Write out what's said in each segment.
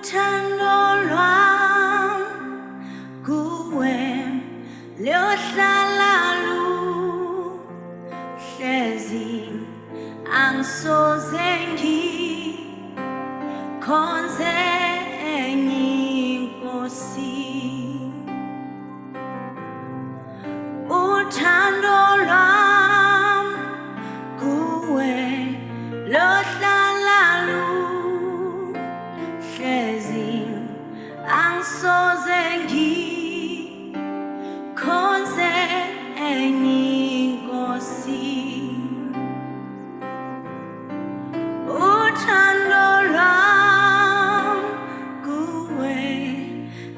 uthando lwam kuwe luhlala luhlezi angisoze ngikhonze enye inkosi uthando lwam kuwe luhlala luhlezi angisoze ngikhonze enye inkosi uthando lwam kuwe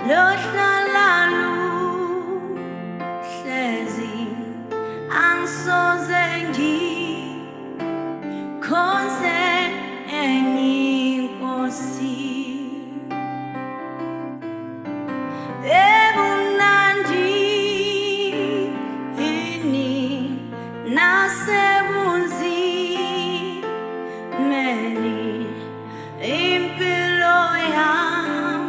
luhlala luhlezi angisoze ngikhonze enye inkosi ebumnandi ini nasebunzimeni impilo yam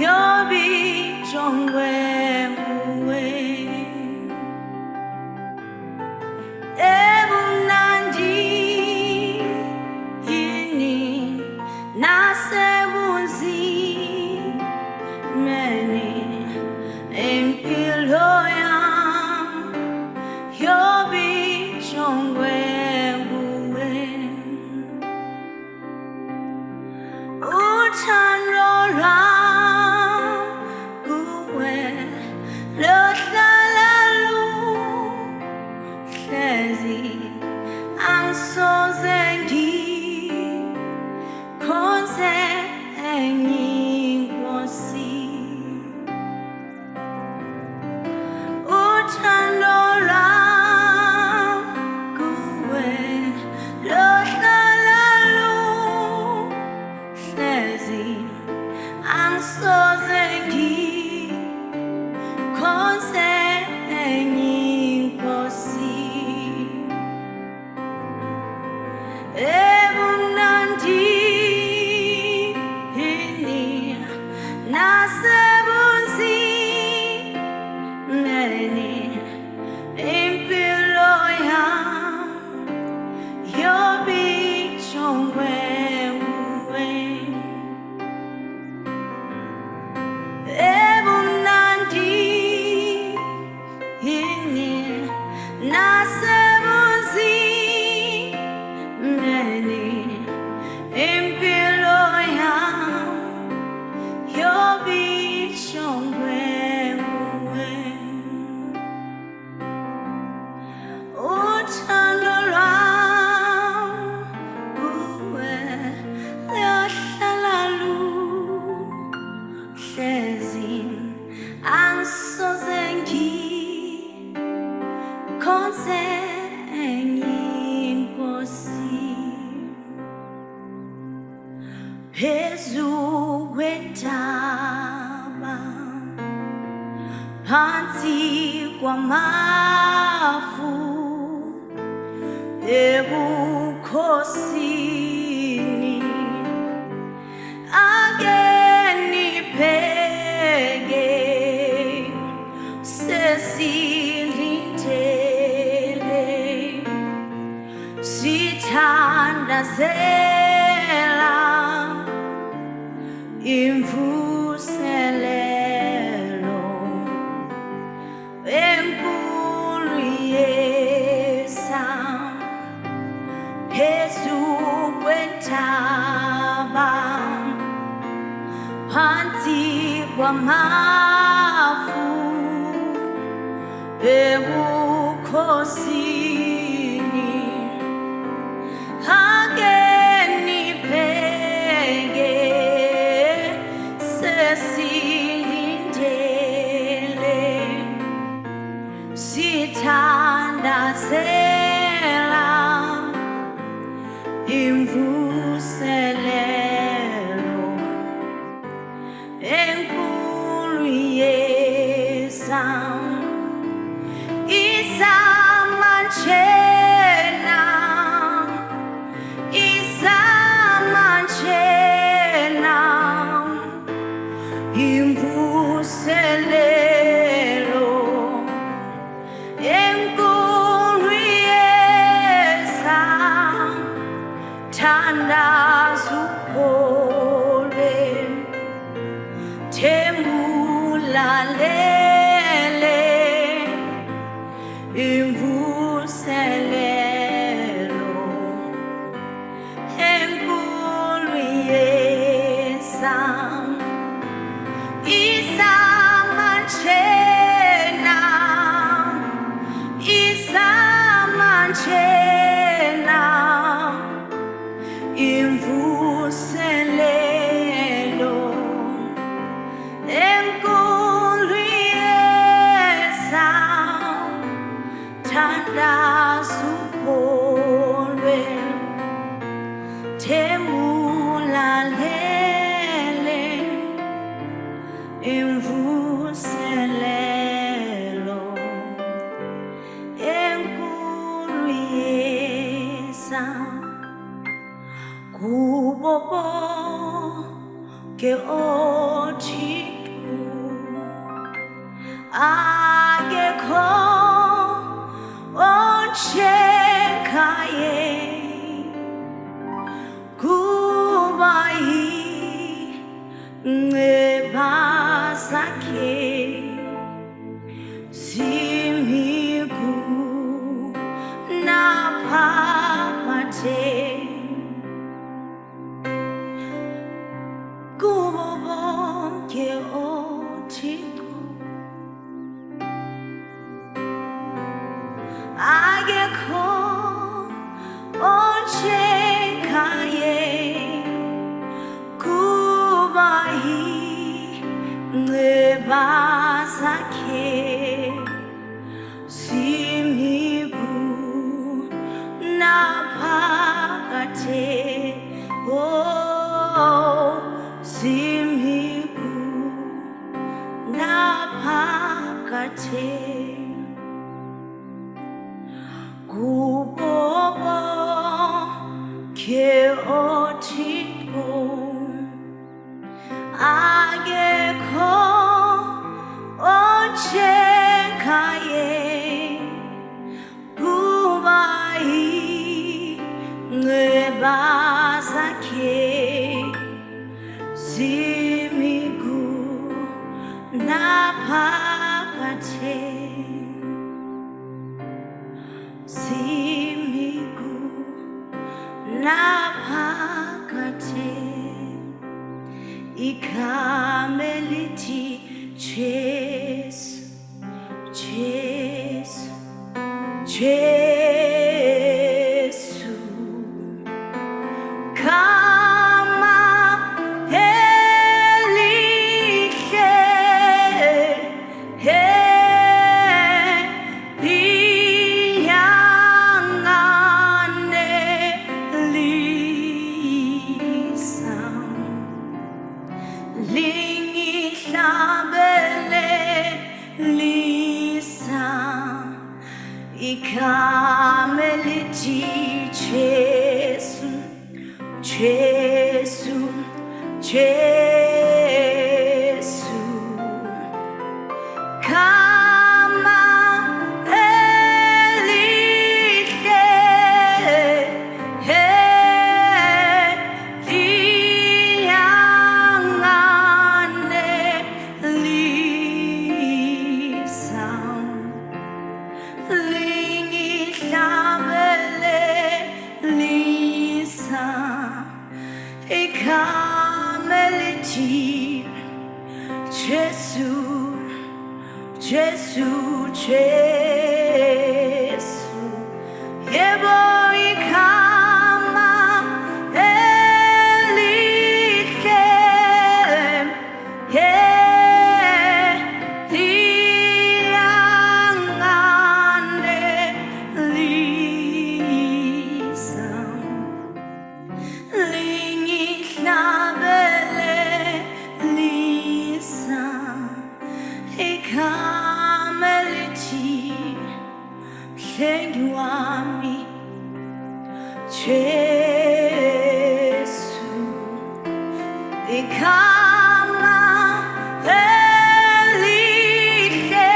yobijongwe nguwe ebumnandi ini nasebunzimeni impilo yam yobijongwe nguwe uthando lwam kuwe luhlala luhlezi angisoze ngikhonze enye inkosi uthando lwam kuwe luhlala luhlezi angisoze ngikhonze enye inkosi ebumnandi ini nasebunzimeni impilo yam yobijongwe nguwe ebumnandi ini nasebunzimeni impilo yam yobijongwe nguwe uthando lwam kuwe luhlala luhlezi angisoze ngikhonze enye inkosi phezu kwentaba phansi kwamafu ebukhosini ake nibheke sesilindele sithandazela imvuselelo enkulu yesam phezu kwentaba phansi kwamafu ebukhosini ake nibheke sesilindele sithandazela imvuselelo enkulu yesam izama enkulu yesam thandaza ukholwe themulalele imvuselelo enkulu yesam kubo bonke oThixo akekho onjengakhe kuba yinxeba zakhe zimigu naphakade kubo bonke oThixo akekho onjengakhe kuba yinxeba zakhe zimigu naphakade zimigu naphakade kubo bonke oThixo akekho onjengakhe kuba yinxeba zakhe zimigu naphakade zimigu naphakade Igama Elithi Jesu Jesu Jesu Igama Elithi Igama Elithi Jesu Jesu Jesu Igama Jesu, Jesu, Jesu, yebo igama elihle, liyanganelisa, lingihlabelelisa, igama elithi mhlengi wami Jesu, igama elihle,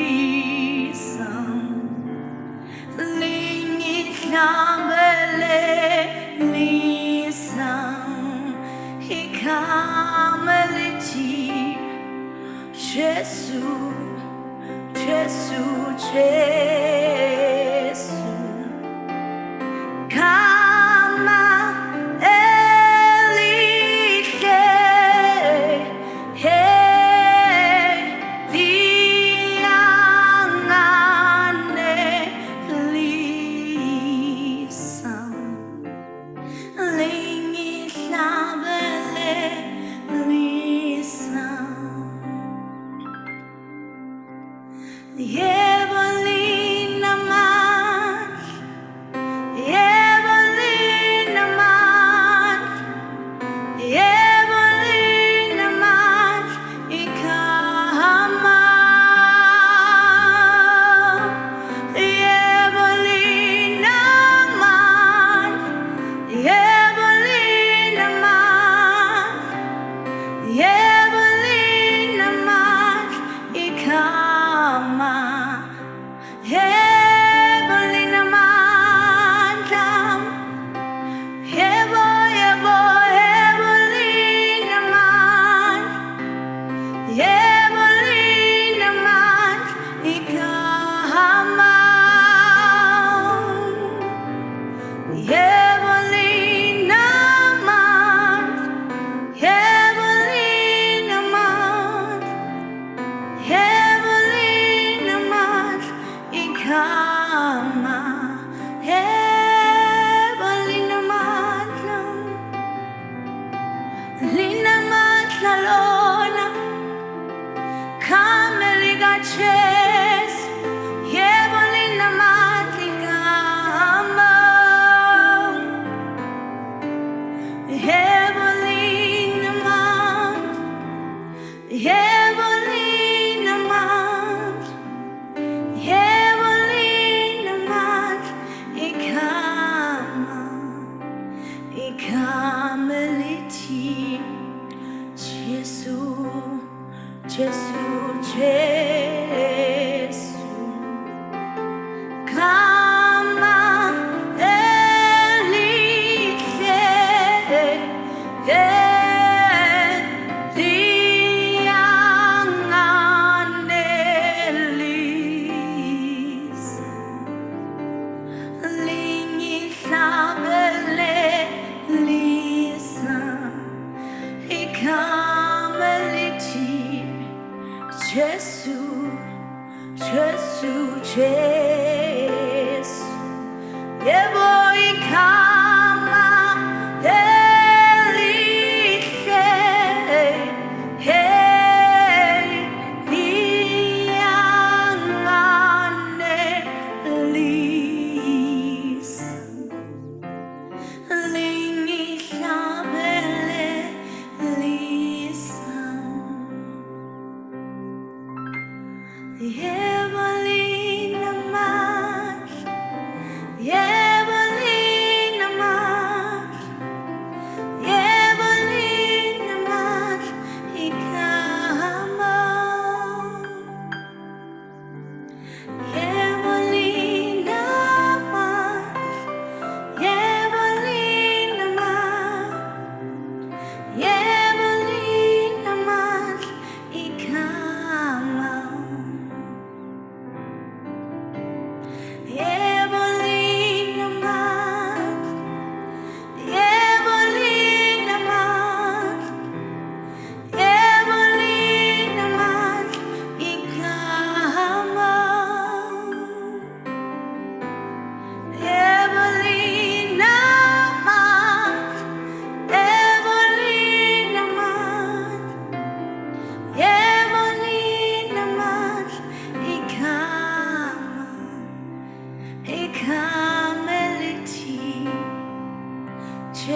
liyanganelisa, lingihlabelelisa, igama elithi Jesu, Jesu, Jesu, igama elihle, liyanganelisa.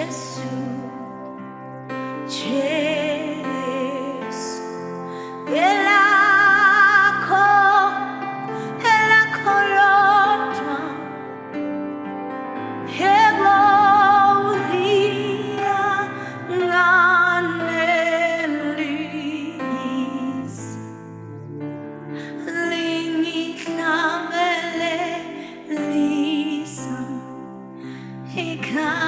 Jesu, Jesu, elakho lodwa, gloria nganelis, lingihlabelelisa, Igama.